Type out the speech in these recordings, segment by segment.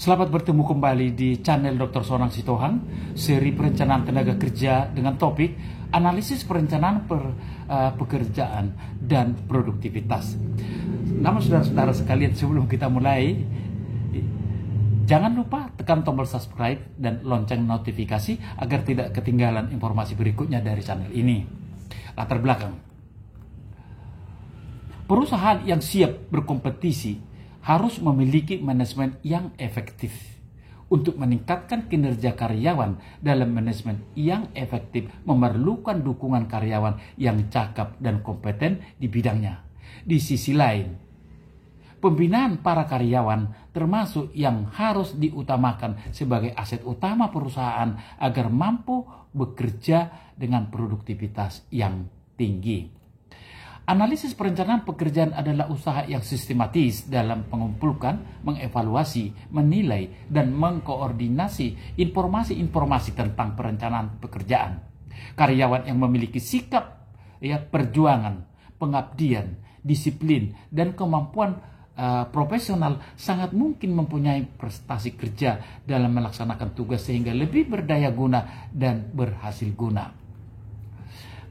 Selamat bertemu kembali di channel Dr. Sonang Sitohang, seri perencanaan tenaga kerja dengan topik analisis perencanaan pekerjaan dan produktivitas. Namun saudara-saudara sekalian, sebelum kita mulai, jangan lupa tekan tombol subscribe dan lonceng notifikasi agar tidak ketinggalan informasi berikutnya dari channel ini. Latar belakang. Perusahaan yang siap berkompetisi harus memiliki manajemen yang efektif. Untuk meningkatkan kinerja karyawan dalam manajemen yang efektif memerlukan dukungan karyawan yang cakap dan kompeten di bidangnya. Di sisi lain, pembinaan para karyawan termasuk yang harus diutamakan sebagai aset utama perusahaan agar mampu bekerja dengan produktivitas yang tinggi. Analisis perencanaan pekerjaan adalah usaha yang sistematis dalam mengumpulkan, mengevaluasi, menilai, dan mengkoordinasi informasi-informasi tentang perencanaan pekerjaan. Karyawan yang memiliki sikap perjuangan, pengabdian, disiplin, dan kemampuan profesional sangat mungkin mempunyai prestasi kerja dalam melaksanakan tugas sehingga lebih berdaya guna dan berhasil guna.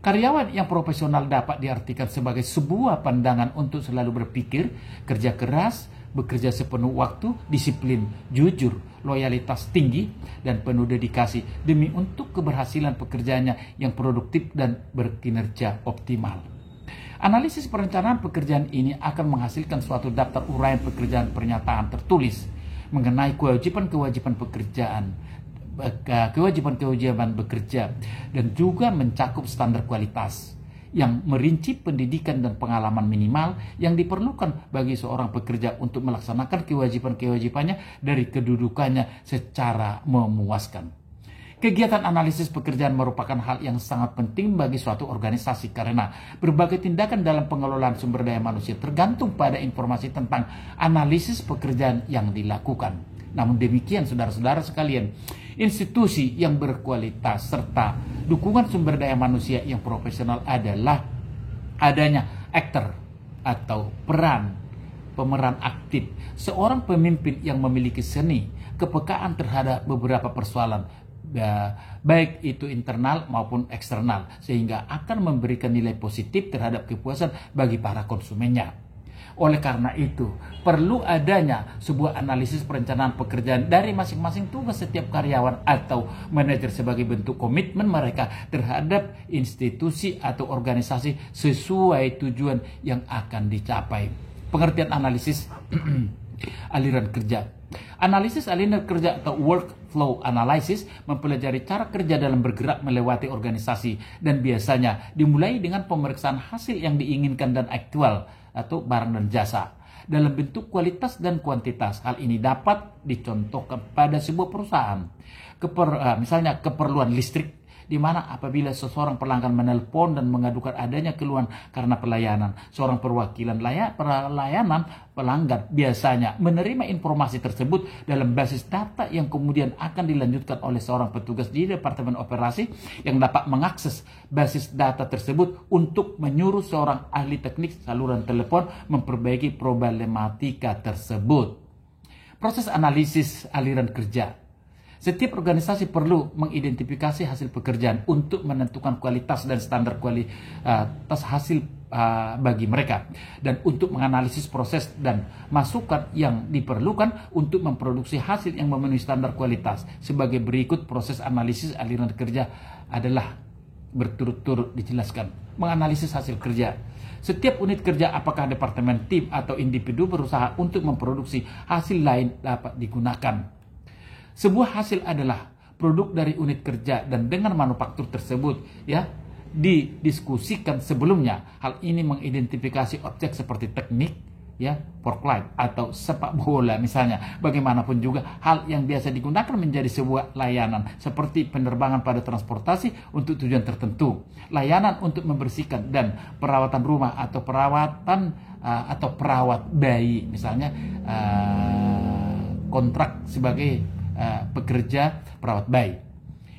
Karyawan yang profesional dapat diartikan sebagai sebuah pandangan untuk selalu berpikir, kerja keras, bekerja sepenuh waktu, disiplin, jujur, loyalitas tinggi, dan penuh dedikasi demi untuk keberhasilan pekerjaannya yang produktif dan berkinerja optimal. Analisis perencanaan pekerjaan ini akan menghasilkan suatu daftar uraian pekerjaan pernyataan tertulis mengenai kewajiban-kewajiban bekerja dan juga mencakup standar kualitas yang merinci pendidikan dan pengalaman minimal yang diperlukan bagi seorang pekerja untuk melaksanakan kewajiban-kewajibannya dari kedudukannya secara memuaskan. Kegiatan analisis pekerjaan merupakan hal yang sangat penting bagi suatu organisasi karena berbagai tindakan dalam pengelolaan sumber daya manusia tergantung pada informasi tentang analisis pekerjaan yang dilakukan. Namun demikian, saudara-saudara sekalian, institusi yang berkualitas serta dukungan sumber daya manusia yang profesional adalah adanya aktor atau pemeran aktif, seorang pemimpin yang memiliki seni, kepekaan terhadap beberapa persoalan, baik itu internal maupun eksternal, sehingga akan memberikan nilai positif terhadap kepuasan bagi para konsumennya. Oleh karena itu, perlu adanya sebuah analisis perencanaan pekerjaan dari masing-masing tugas setiap karyawan atau manajer sebagai bentuk komitmen mereka terhadap institusi atau organisasi sesuai tujuan yang akan dicapai. Pengertian analisis aliran kerja. Analisis aliran kerja atau workflow analysis mempelajari cara kerja dalam bergerak melewati organisasi dan biasanya dimulai dengan pemeriksaan hasil yang diinginkan dan aktual atau barang dan jasa dalam bentuk kualitas dan kuantitas. Hal ini dapat dicontohkan pada sebuah perusahaan. Misalnya keperluan listrik, di mana apabila seseorang pelanggan menelpon dan mengadukan adanya keluhan karena pelayanan, seorang perwakilan pelayanan pelanggan biasanya menerima informasi tersebut dalam basis data yang kemudian akan dilanjutkan oleh seorang petugas di Departemen Operasi yang dapat mengakses basis data tersebut untuk menyuruh seorang ahli teknik saluran telepon memperbaiki problematika tersebut. Proses analisis aliran kerja. Setiap organisasi perlu mengidentifikasi hasil pekerjaan untuk menentukan kualitas dan standar kualitas hasil bagi mereka, dan untuk menganalisis proses dan masukan yang diperlukan untuk memproduksi hasil yang memenuhi standar kualitas. Sebagai berikut proses analisis aliran kerja adalah berturut-turut dijelaskan. Menganalisis hasil kerja. Setiap unit kerja, apakah departemen, tim, atau individu berusaha untuk memproduksi hasil lain dapat digunakan. Sebuah hasil adalah produk dari unit kerja dan dengan manufaktur tersebut didiskusikan sebelumnya. Hal ini mengidentifikasi objek seperti teknik, forklift atau sepak bola misalnya. Bagaimanapun juga hal yang biasa digunakan menjadi sebuah layanan seperti penerbangan pada transportasi untuk tujuan tertentu, layanan untuk membersihkan dan perawatan rumah atau perawat bayi misalnya, kontrak sebagai pekerja perawat bayi.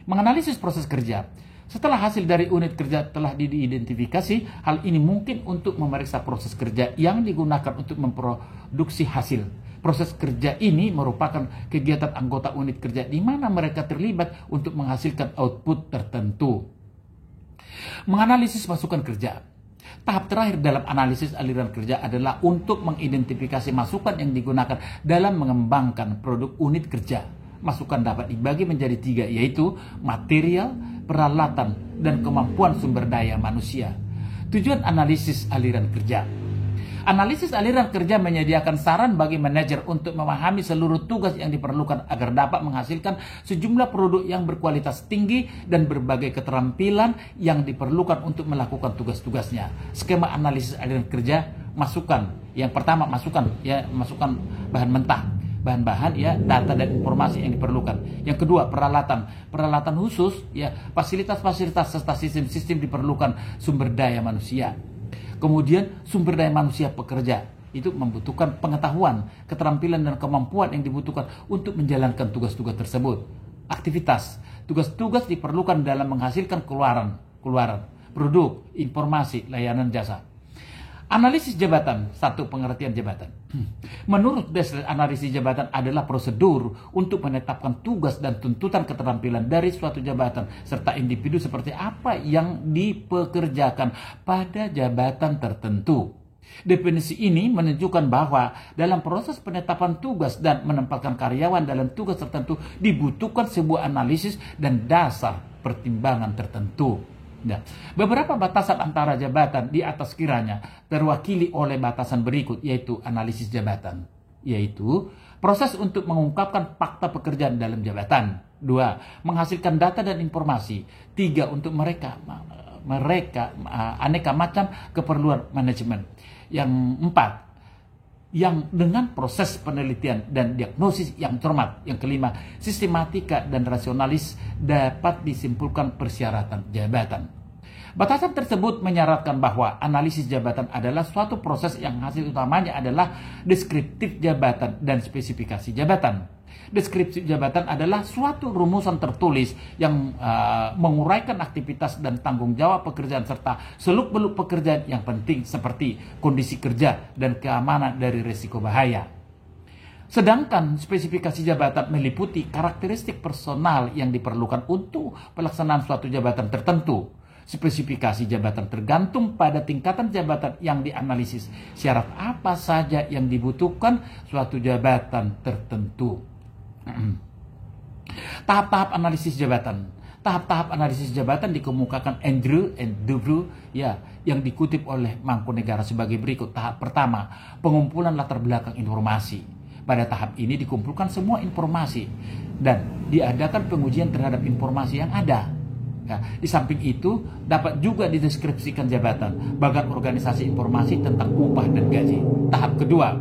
Menganalisis proses kerja. Setelah hasil dari unit kerja telah diidentifikasi, hal ini mungkin untuk memeriksa proses kerja yang digunakan untuk memproduksi hasil. Proses kerja ini merupakan kegiatan anggota unit kerja di mana mereka terlibat untuk menghasilkan output tertentu. Menganalisis masukan kerja. Tahap terakhir dalam analisis aliran kerja adalah untuk mengidentifikasi masukan yang digunakan dalam mengembangkan produk unit kerja. Masukan dapat dibagi menjadi 3, yaitu material, peralatan, dan kemampuan sumber daya manusia. Tujuan analisis aliran kerja. Analisis aliran kerja menyediakan saran bagi manajer untuk memahami seluruh tugas yang diperlukan agar dapat menghasilkan sejumlah produk yang berkualitas tinggi dan berbagai keterampilan yang diperlukan untuk melakukan tugas-tugasnya. Skema analisis aliran kerja, masukan. Yang pertama masukan bahan mentah, bahan-bahan data dan informasi yang diperlukan. Yang kedua peralatan khusus, fasilitas-fasilitas serta sistem-sistem diperlukan sumber daya manusia. Kemudian sumber daya manusia pekerja itu membutuhkan pengetahuan, keterampilan dan kemampuan yang dibutuhkan untuk menjalankan tugas-tugas tersebut. Aktivitas, tugas-tugas diperlukan dalam menghasilkan keluaran, produk, informasi, layanan jasa. Analisis jabatan, satu pengertian jabatan. Menurut dasar analisis jabatan adalah prosedur untuk menetapkan tugas dan tuntutan keterampilan dari suatu jabatan serta individu seperti apa yang dipekerjakan pada jabatan tertentu. Definisi ini menunjukkan bahwa dalam proses penetapan tugas dan menempatkan karyawan dalam tugas tertentu dibutuhkan sebuah analisis dan dasar pertimbangan tertentu. Nah, beberapa batasan antara jabatan di atas kiranya terwakili oleh batasan berikut, yaitu analisis jabatan, yaitu proses untuk mengungkapkan fakta pekerjaan dalam jabatan. 2. Menghasilkan data dan informasi. 3. Untuk mereka aneka macam keperluan manajemen. Yang 4. Yang dengan proses penelitian dan diagnosis yang cermat. Yang kelima, sistematika dan rasionalis dapat disimpulkan persyaratan jabatan. Batasan tersebut menyaratkan bahwa analisis jabatan adalah suatu proses yang hasil utamanya adalah deskriptif jabatan dan spesifikasi jabatan. Deskripsi jabatan adalah suatu rumusan tertulis yang menguraikan aktivitas dan tanggung jawab pekerjaan serta seluk-beluk pekerjaan yang penting seperti kondisi kerja dan keamanan dari risiko bahaya. Sedangkan spesifikasi jabatan meliputi karakteristik personal yang diperlukan untuk pelaksanaan suatu jabatan tertentu. Spesifikasi jabatan tergantung pada tingkatan jabatan yang dianalisis. Syarat apa saja yang dibutuhkan suatu jabatan tertentu. Tahap-tahap analisis jabatan. Tahap-tahap analisis jabatan dikemukakan Andrew and Dubrow yang dikutip oleh Mangkunegara sebagai berikut. Tahap pertama, pengumpulan latar belakang informasi. Pada tahap ini dikumpulkan semua informasi dan diadakan pengujian terhadap informasi yang ada. Di samping itu dapat juga dideskripsikan jabatan, bahkan organisasi informasi tentang upah dan gaji. Tahap kedua,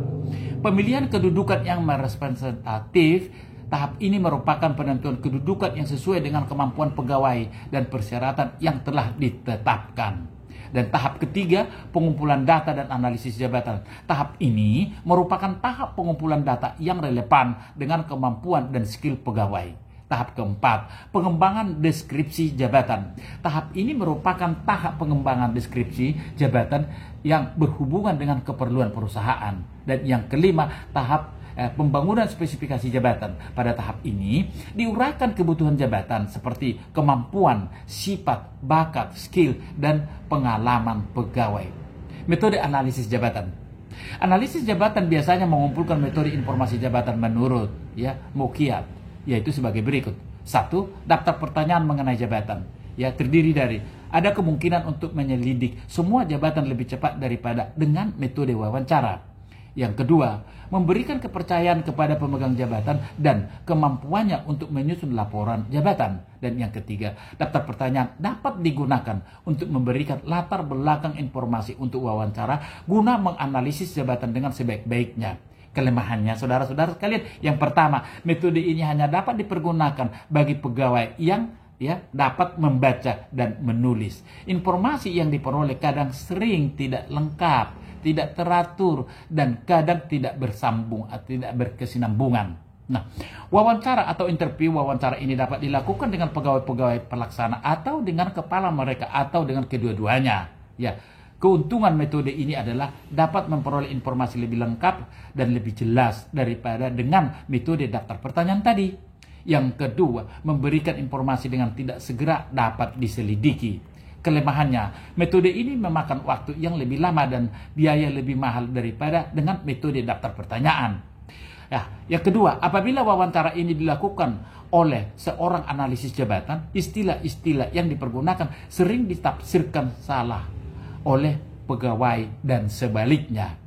pemilihan kedudukan yang merepresentatif. Tahap ini merupakan penentuan kedudukan yang sesuai dengan kemampuan pegawai dan persyaratan yang telah ditetapkan. Dan tahap ketiga, pengumpulan data dan analisis jabatan. Tahap ini merupakan tahap pengumpulan data yang relevan dengan kemampuan dan skill pegawai. Tahap keempat, pengembangan deskripsi jabatan. Tahap ini merupakan tahap pengembangan deskripsi jabatan yang berhubungan dengan keperluan perusahaan. Dan yang kelima, tahap pembangunan spesifikasi jabatan. Pada tahap ini diuraikan kebutuhan jabatan seperti kemampuan, sifat, bakat, skill, dan pengalaman pegawai. Metode analisis jabatan. Analisis jabatan biasanya mengumpulkan metode informasi jabatan menurut Mokiat, yaitu sebagai berikut. 1. Daftar pertanyaan mengenai jabatan. Terdiri dari ada kemungkinan untuk menyelidik semua jabatan lebih cepat daripada dengan metode wawancara. Yang kedua, memberikan kepercayaan kepada pemegang jabatan dan kemampuannya untuk menyusun laporan jabatan. Dan yang ketiga, daftar pertanyaan dapat digunakan untuk memberikan latar belakang informasi untuk wawancara guna menganalisis jabatan dengan sebaik-baiknya. Kelemahannya, saudara-saudara sekalian, yang pertama, metode ini hanya dapat dipergunakan bagi pegawai yang dapat membaca dan menulis. Informasi yang diperoleh kadang sering tidak lengkap, tidak teratur, dan kadang tidak bersambung atau tidak berkesinambungan. Nah, wawancara atau interview wawancara ini dapat dilakukan dengan pegawai-pegawai pelaksana atau dengan kepala mereka atau dengan kedua-duanya. Keuntungan metode ini adalah dapat memperoleh informasi lebih lengkap dan lebih jelas daripada dengan metode daftar pertanyaan tadi. Yang kedua, memberikan informasi dengan tidak segera dapat diselidiki. Kelemahannya, metode ini memakan waktu yang lebih lama dan biaya lebih mahal daripada dengan metode daftar pertanyaan. Yang kedua, apabila wawancara ini dilakukan oleh seorang analisis jabatan, istilah-istilah yang dipergunakan sering ditafsirkan salah oleh pegawai dan sebaliknya.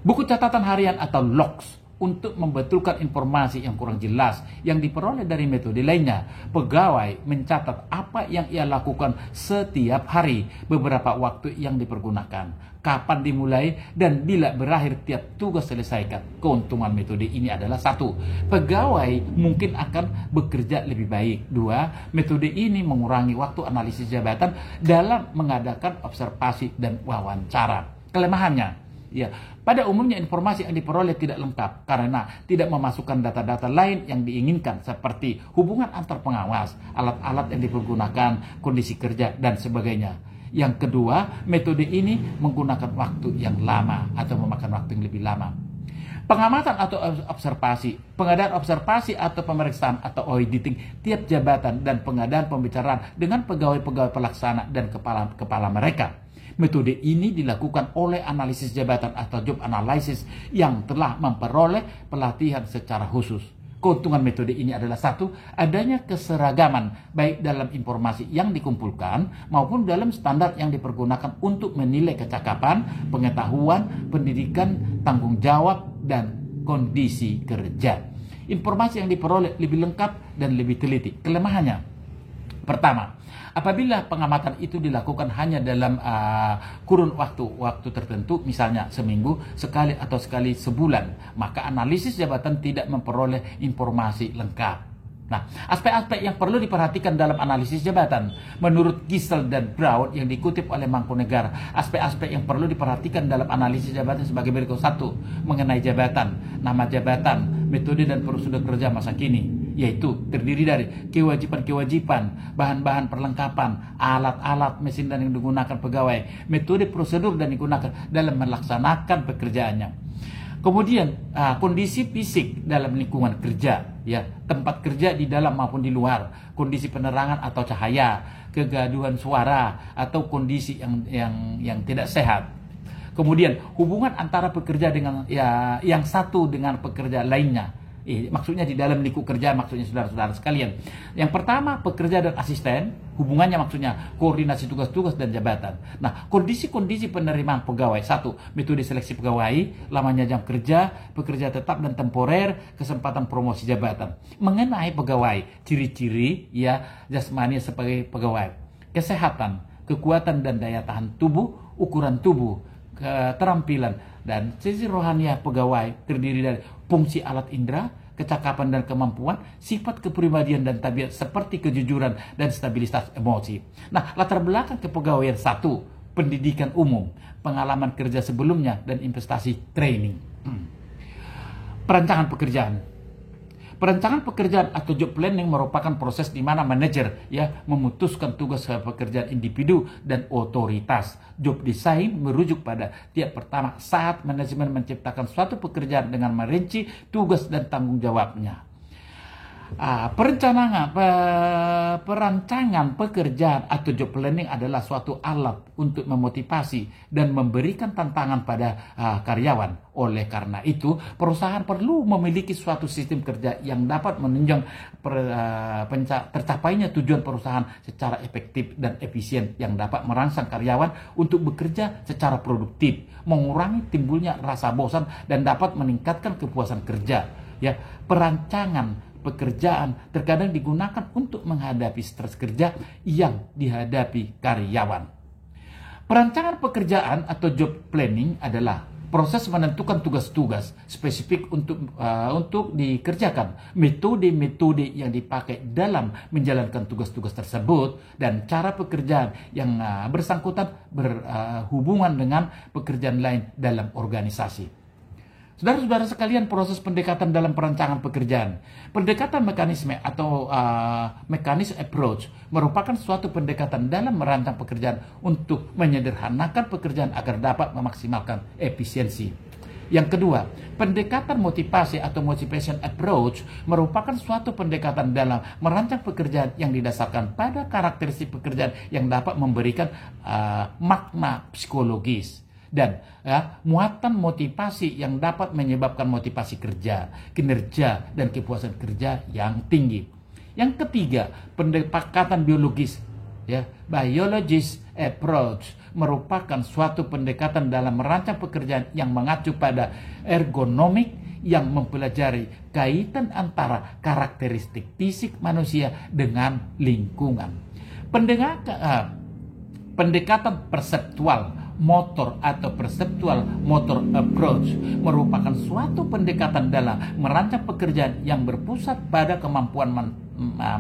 Buku catatan harian atau logs untuk membetulkan informasi yang kurang jelas yang diperoleh dari metode lainnya. Pegawai mencatat apa yang ia lakukan setiap hari, beberapa waktu yang dipergunakan, kapan dimulai, dan bila berakhir tiap tugas selesaikan. Keuntungan metode ini adalah: 1. Pegawai mungkin akan bekerja lebih baik. 2. Metode ini mengurangi waktu analisis jabatan dalam mengadakan observasi dan wawancara. Kelemahannya, pada umumnya informasi yang diperoleh tidak lengkap karena tidak memasukkan data-data lain yang diinginkan seperti hubungan antar pengawas, alat-alat yang dipergunakan, kondisi kerja, dan sebagainya. Yang kedua, metode ini menggunakan waktu yang lama atau memakan waktu yang lebih lama. Pengamatan atau observasi, pengadaan observasi atau pemeriksaan atau auditing tiap jabatan dan pengadaan pembicaraan dengan pegawai-pegawai pelaksana dan kepala mereka. Metode ini dilakukan oleh analisis jabatan atau job analysis yang telah memperoleh pelatihan secara khusus. Keuntungan metode ini adalah: 1. Adanya keseragaman baik dalam informasi yang dikumpulkan maupun dalam standar yang dipergunakan untuk menilai kecakapan, pengetahuan, pendidikan, tanggung jawab, dan kondisi kerja. Informasi yang diperoleh lebih lengkap dan lebih teliti. Kelemahannya, pertama, apabila pengamatan itu dilakukan hanya dalam kurun waktu tertentu, misalnya seminggu sekali atau sekali sebulan, maka analisis jabatan tidak memperoleh informasi lengkap. Nah, aspek-aspek yang perlu diperhatikan dalam analisis jabatan menurut Gisel dan Brown yang dikutip oleh Mangkunegara, aspek-aspek yang perlu diperhatikan dalam analisis jabatan sebagai berikut: 1. Mengenai jabatan, nama jabatan, metode dan prosedur kerja masa kini, yaitu terdiri dari kewajiban-kewajiban, bahan-bahan perlengkapan, alat-alat, mesin dan yang digunakan pegawai, metode prosedur dan digunakan dalam melaksanakan pekerjaannya. Kemudian kondisi fisik dalam lingkungan kerja, tempat kerja di dalam maupun di luar, kondisi penerangan atau cahaya, kegaduhan suara atau kondisi yang tidak sehat. Kemudian hubungan antara pekerja dengan yang satu dengan pekerja lainnya. Maksudnya di dalam lingkup kerja, maksudnya saudara-saudara sekalian. Yang pertama, pekerja dan asisten, hubungannya maksudnya koordinasi tugas-tugas dan jabatan. Nah, kondisi-kondisi penerimaan pegawai: 1. Metode seleksi pegawai, lamanya jam kerja, pekerja tetap dan temporer, kesempatan promosi jabatan. Mengenai pegawai, ciri-ciri jasmani sebagai pegawai, kesehatan, kekuatan dan daya tahan tubuh, ukuran tubuh, keterampilan, dan sisi rohaniah pegawai terdiri dari fungsi alat indera, kecakapan dan kemampuan, sifat kepribadian dan tabiat seperti kejujuran dan stabilitas emosi. Nah, latar belakang kepegawaian: 1. Pendidikan umum, pengalaman kerja sebelumnya, dan investasi training. Perancangan pekerjaan. Perancangan pekerjaan atau job planning merupakan proses di mana manajer memutuskan tugas pekerjaan individu dan otoritas. Job design merujuk pada tiap pertama saat manajemen menciptakan suatu pekerjaan dengan merinci tugas dan tanggung jawabnya. Perancangan pekerjaan atau job planning adalah suatu alat untuk memotivasi dan memberikan tantangan pada karyawan. Oleh karena itu, perusahaan perlu memiliki suatu sistem kerja yang dapat menunjang tercapainya tujuan perusahaan secara efektif dan efisien, yang dapat merangsang karyawan untuk bekerja secara produktif, mengurangi timbulnya rasa bosan, dan dapat meningkatkan kepuasan kerja. Perancangan pekerjaan terkadang digunakan untuk menghadapi stres kerja yang dihadapi karyawan. Perancangan pekerjaan atau job planning adalah proses menentukan tugas-tugas spesifik untuk dikerjakan, metode-metode yang dipakai dalam menjalankan tugas-tugas tersebut, dan cara pekerjaan yang bersangkutan berhubungan dengan pekerjaan lain dalam organisasi. Saudara-saudara sekalian, proses pendekatan dalam perancangan pekerjaan. Pendekatan mekanisme atau mekanis approach merupakan suatu pendekatan dalam merancang pekerjaan untuk menyederhanakan pekerjaan agar dapat memaksimalkan efisiensi. Yang kedua, pendekatan motivasi atau motivation approach merupakan suatu pendekatan dalam merancang pekerjaan yang didasarkan pada karakteristik pekerjaan yang dapat memberikan makna psikologis dan muatan motivasi yang dapat menyebabkan motivasi kerja, kinerja, dan kepuasan kerja yang tinggi. Yang ketiga, pendekatan biologis, biologist approach merupakan suatu pendekatan dalam merancang pekerjaan yang mengacu pada ergonomik yang mempelajari kaitan antara karakteristik fisik manusia dengan lingkungan. Pendekatan perseptual motor atau perceptual motor approach merupakan suatu pendekatan dalam merancang pekerjaan yang berpusat pada kemampuan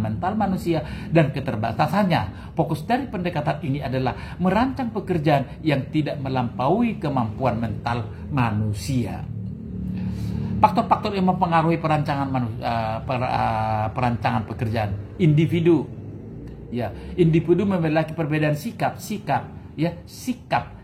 mental manusia dan keterbatasannya. Fokus dari pendekatan ini adalah merancang pekerjaan yang tidak melampaui kemampuan mental manusia. Faktor-faktor yang mempengaruhi perancangan pekerjaan. Individu memiliki perbedaan sikap,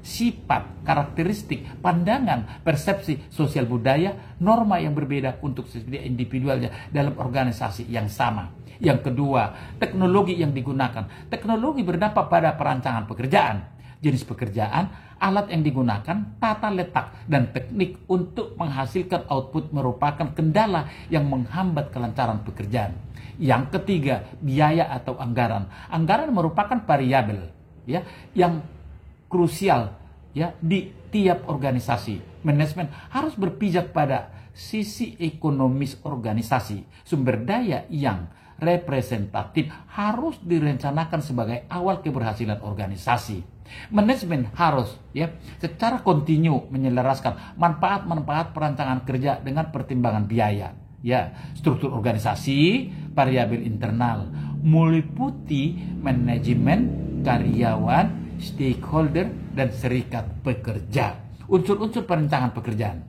sifat, karakteristik, pandangan, persepsi, sosial budaya, norma yang berbeda untuk setiap individualnya dalam organisasi yang sama. Yang kedua, teknologi yang digunakan. Teknologi berdampak pada perancangan pekerjaan, jenis pekerjaan, alat yang digunakan, tata letak, dan teknik untuk menghasilkan output merupakan kendala yang menghambat kelancaran pekerjaan. Yang ketiga, biaya atau anggaran. Anggaran merupakan variabel yang krusial di tiap organisasi. Manajemen harus berpijak pada sisi ekonomis organisasi. Sumber daya yang representatif harus direncanakan sebagai awal keberhasilan organisasi. Manajemen harus secara kontinu menyelaraskan manfaat-manfaat perancangan kerja dengan pertimbangan biaya. Struktur organisasi, variabel internal meliputi manajemen, karyawan, stakeholder, dan serikat pekerja. Unsur-unsur perancangan pekerjaan.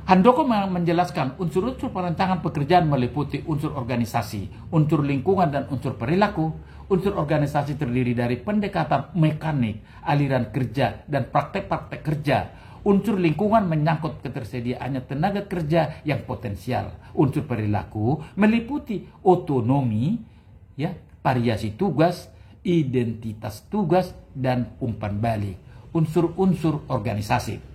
Handoko menjelaskan unsur-unsur perancangan pekerjaan meliputi unsur organisasi, unsur lingkungan, dan unsur perilaku. Unsur organisasi terdiri dari pendekatan mekanik, aliran kerja, dan praktek-praktek kerja. Unsur lingkungan menyangkut ketersediaannya tenaga kerja yang potensial. Unsur perilaku meliputi otonomi, variasi tugas, identitas tugas, dan umpan balik. Unsur-unsur organisasi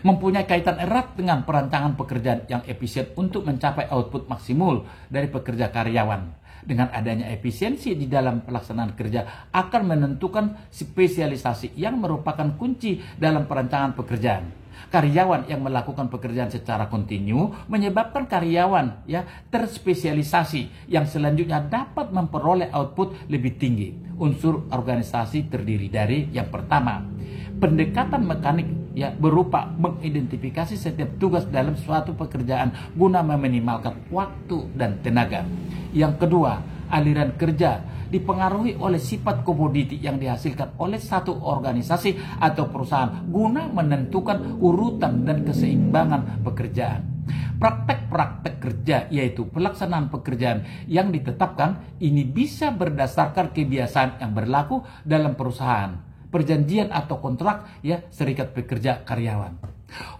mempunyai kaitan erat dengan perancangan pekerjaan yang efisien untuk mencapai output maksimal dari pekerja karyawan. Dengan adanya efisiensi di dalam pelaksanaan kerja akan menentukan spesialisasi yang merupakan kunci dalam perancangan pekerjaan. Karyawan yang melakukan pekerjaan secara kontinu menyebabkan karyawan terspesialisasi yang selanjutnya dapat memperoleh output lebih tinggi. Unsur organisasi terdiri dari yang pertama, pendekatan mekanik berupa mengidentifikasi setiap tugas dalam suatu pekerjaan guna meminimalkan waktu dan tenaga. Yang kedua, aliran kerja dipengaruhi oleh sifat komoditi yang dihasilkan oleh satu organisasi atau perusahaan guna menentukan urutan dan keseimbangan pekerjaan. Praktek-praktek kerja yaitu pelaksanaan pekerjaan yang ditetapkan ini bisa berdasarkan kebiasaan yang berlaku dalam perusahaan, perjanjian atau kontrak serikat pekerja karyawan.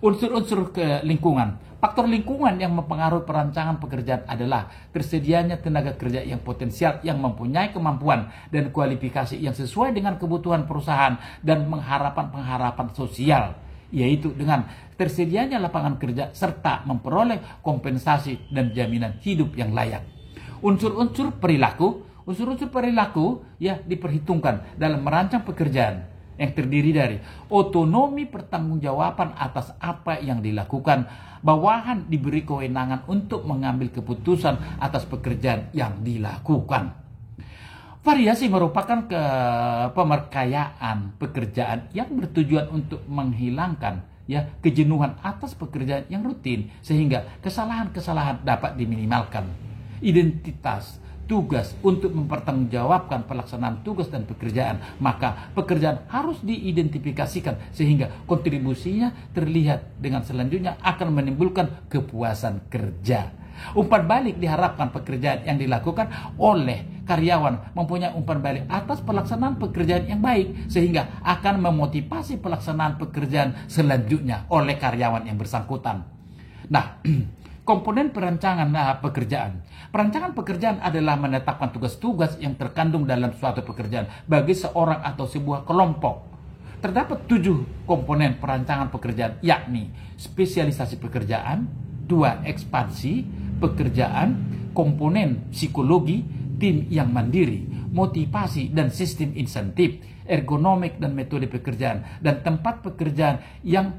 Unsur-unsur lingkungan. Faktor lingkungan yang mempengaruhi perancangan pekerjaan adalah tersedianya tenaga kerja yang potensial yang mempunyai kemampuan dan kualifikasi yang sesuai dengan kebutuhan perusahaan dan pengharapan sosial, yaitu dengan tersedianya lapangan kerja serta memperoleh kompensasi dan jaminan hidup yang layak. Unsur-unsur perilaku diperhitungkan dalam merancang pekerjaan yang terdiri dari otonomi pertanggungjawaban atas apa yang dilakukan. Bawahan diberi kewenangan untuk mengambil keputusan atas pekerjaan yang dilakukan. Variasi merupakan pemerkayaan pekerjaan yang bertujuan untuk menghilangkan kejenuhan atas pekerjaan yang rutin sehingga kesalahan-kesalahan dapat diminimalkan. Identitas tugas untuk mempertanggungjawabkan pelaksanaan tugas dan pekerjaan, maka pekerjaan harus diidentifikasikan sehingga kontribusinya terlihat dengan selanjutnya akan menimbulkan kepuasan kerja. Umpan balik diharapkan pekerjaan yang dilakukan oleh karyawan mempunyai umpan balik atas pelaksanaan pekerjaan yang baik sehingga akan memotivasi pelaksanaan pekerjaan selanjutnya oleh karyawan yang bersangkutan. Nah, komponen perancangan pekerjaan. Perancangan pekerjaan adalah menetapkan tugas-tugas yang terkandung dalam suatu pekerjaan bagi seorang atau sebuah kelompok. Terdapat 7 komponen perancangan pekerjaan, yakni spesialisasi pekerjaan, 2 ekspansi pekerjaan, komponen psikologi, tim yang mandiri, motivasi dan sistem insentif, ergonomik dan metode pekerjaan, dan tempat pekerjaan yang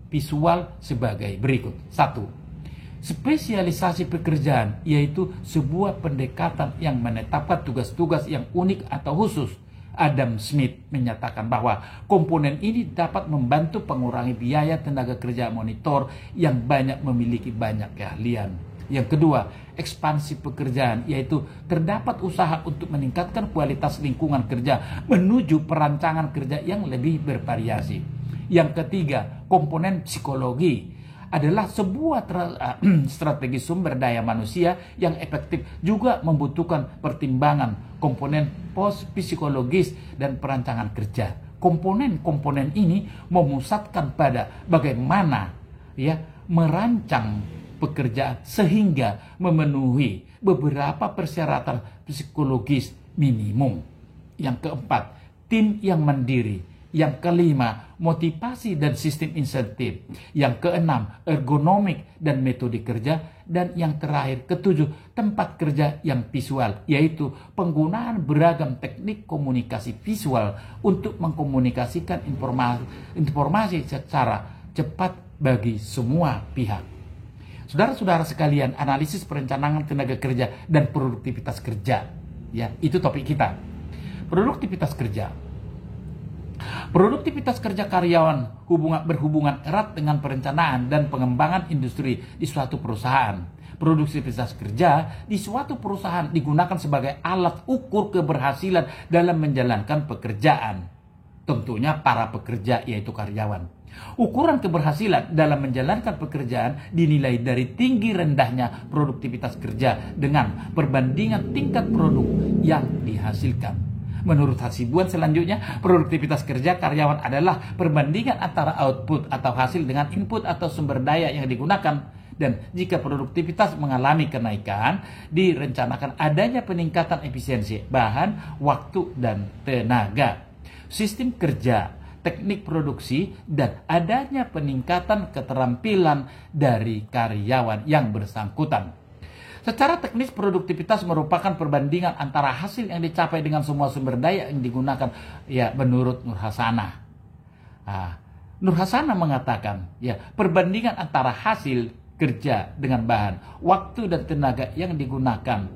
visual sebagai berikut. 1. Spesialisasi pekerjaan, yaitu sebuah pendekatan yang menetapkan tugas-tugas yang unik atau khusus. Adam Smith menyatakan bahwa komponen ini dapat membantu mengurangi biaya tenaga kerja monitor yang memiliki banyak keahlian. Yang kedua, ekspansi pekerjaan, yaitu terdapat usaha untuk meningkatkan kualitas lingkungan kerja menuju perancangan kerja yang lebih bervariasi. Yang ketiga, komponen psikologi adalah sebuah strategi sumber daya manusia yang efektif, juga membutuhkan pertimbangan komponen psikologis dan perancangan kerja. Komponen-komponen ini memusatkan pada bagaimana merancang pekerjaan sehingga memenuhi beberapa persyaratan psikologis minimum. Yang keempat, tim yang mandiri. Yang kelima, motivasi dan sistem insentif. Yang keenam, ergonomik dan metode kerja. Dan yang terakhir, ketujuh, tempat kerja yang visual, yaitu penggunaan beragam teknik komunikasi visual untuk mengkomunikasikan informasi secara cepat bagi semua pihak. Saudara-saudara sekalian, analisis perencanaan tenaga kerja dan produktivitas kerja. Ya, itu topik kita. Produktivitas kerja. Produktivitas kerja karyawan berhubungan erat dengan perencanaan dan pengembangan industri di suatu perusahaan. Produktivitas kerja di suatu perusahaan digunakan sebagai alat ukur keberhasilan dalam menjalankan pekerjaan. Tentunya para pekerja, yaitu karyawan. Ukuran keberhasilan dalam menjalankan pekerjaan dinilai dari tinggi rendahnya produktivitas kerja dengan perbandingan tingkat produk yang dihasilkan. Menurut Hasibuan selanjutnya, produktivitas kerja karyawan adalah perbandingan antara output atau hasil dengan input atau sumber daya yang digunakan. Dan jika produktivitas mengalami kenaikan, direncanakan adanya peningkatan efisiensi bahan, waktu, dan tenaga. Sistem kerja, teknik produksi, dan adanya peningkatan keterampilan dari karyawan yang bersangkutan. Secara teknis, produktivitas merupakan perbandingan antara hasil yang dicapai dengan semua sumber daya yang digunakan. Ya, menurut Nur Hasanah. Nur Hasanah mengatakan, perbandingan antara hasil kerja dengan bahan, waktu, dan tenaga yang digunakan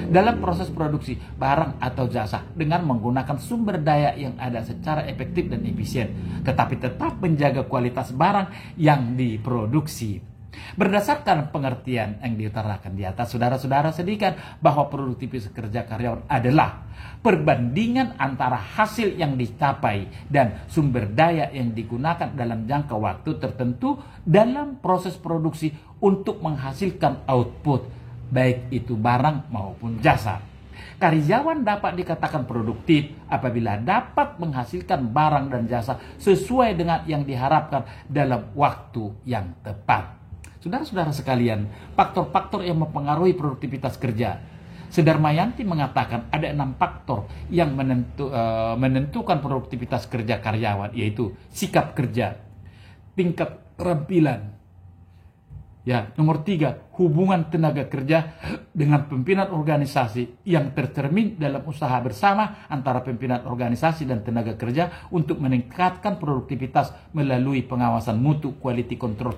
dalam proses produksi barang atau jasa dengan menggunakan sumber daya yang ada secara efektif dan efisien, tetapi tetap menjaga kualitas barang yang diproduksi. Berdasarkan pengertian yang diutarakan di atas, saudara-saudara sedikan bahwa produktivitas kerja karyawan adalah perbandingan antara hasil yang dicapai dan sumber daya yang digunakan dalam jangka waktu tertentu dalam proses produksi untuk menghasilkan output, baik itu barang maupun jasa. Karyawan dapat dikatakan produktif apabila dapat menghasilkan barang dan jasa sesuai dengan yang diharapkan dalam waktu yang tepat. Saudara-saudara sekalian, faktor-faktor yang mempengaruhi produktivitas kerja. Sudarmayanti mengatakan ada 6 faktor yang menentukan produktivitas kerja karyawan, yaitu sikap kerja, tingkat keterampilan, nomor 3, hubungan tenaga kerja dengan pimpinan organisasi yang tercermin dalam usaha bersama antara pimpinan organisasi dan tenaga kerja untuk meningkatkan produktivitas melalui pengawasan mutu, quality control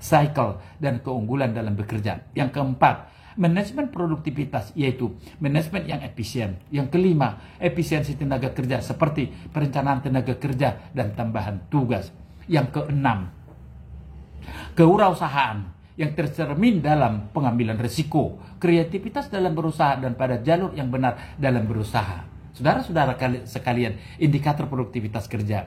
cycle, dan keunggulan dalam bekerja. Yang keempat, manajemen produktivitas, yaitu manajemen yang efisien. Yang kelima, efisiensi tenaga kerja seperti perencanaan tenaga kerja dan tambahan tugas. Yang keenam, kewirausahaan, yang tercermin dalam pengambilan risiko, kreativitas dalam berusaha, dan pada jalur yang benar dalam berusaha. Saudara-saudara sekalian, indikator produktivitas kerja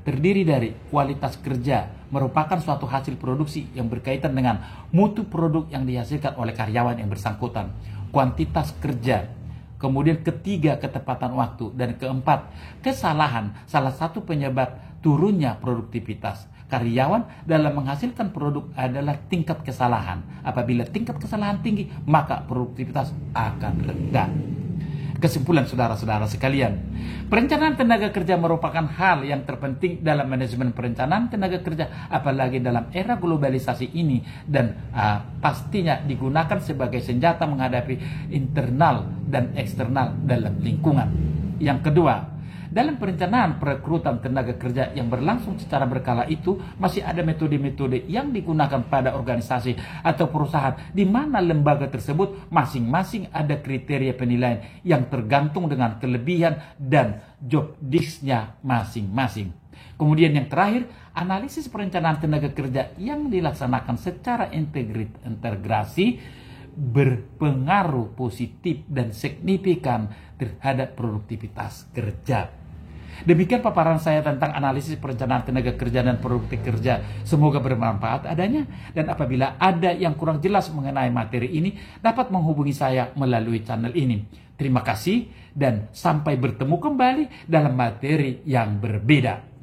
terdiri dari kualitas kerja, merupakan suatu hasil produksi yang berkaitan dengan mutu produk yang dihasilkan oleh karyawan yang bersangkutan. Kuantitas kerja, kemudian ketiga, ketepatan waktu, dan keempat, kesalahan, salah satu penyebab turunnya produktivitas karyawan dalam menghasilkan produk adalah tingkat kesalahan. Apabila tingkat kesalahan tinggi, maka produktivitas akan rendah. Kesimpulan saudara-saudara sekalian, perencanaan tenaga kerja merupakan hal yang terpenting dalam manajemen perencanaan tenaga kerja, apalagi dalam era globalisasi ini, dan pastinya digunakan sebagai senjata menghadapi internal dan eksternal dalam lingkungan. Yang kedua, dalam perencanaan perekrutan tenaga kerja yang berlangsung secara berkala itu, masih ada metode-metode yang digunakan pada organisasi atau perusahaan di mana lembaga tersebut masing-masing ada kriteria penilaian yang tergantung dengan kelebihan dan job desk-nya masing-masing. Kemudian yang terakhir, analisis perencanaan tenaga kerja yang dilaksanakan secara integrasi berpengaruh positif dan signifikan terhadap produktivitas kerja. Demikian paparan saya tentang analisis perencanaan tenaga kerja dan produktivitas kerja. Semoga bermanfaat adanya, dan apabila ada yang kurang jelas mengenai materi ini, dapat menghubungi saya melalui channel ini. Terima kasih dan sampai bertemu kembali dalam materi yang berbeda.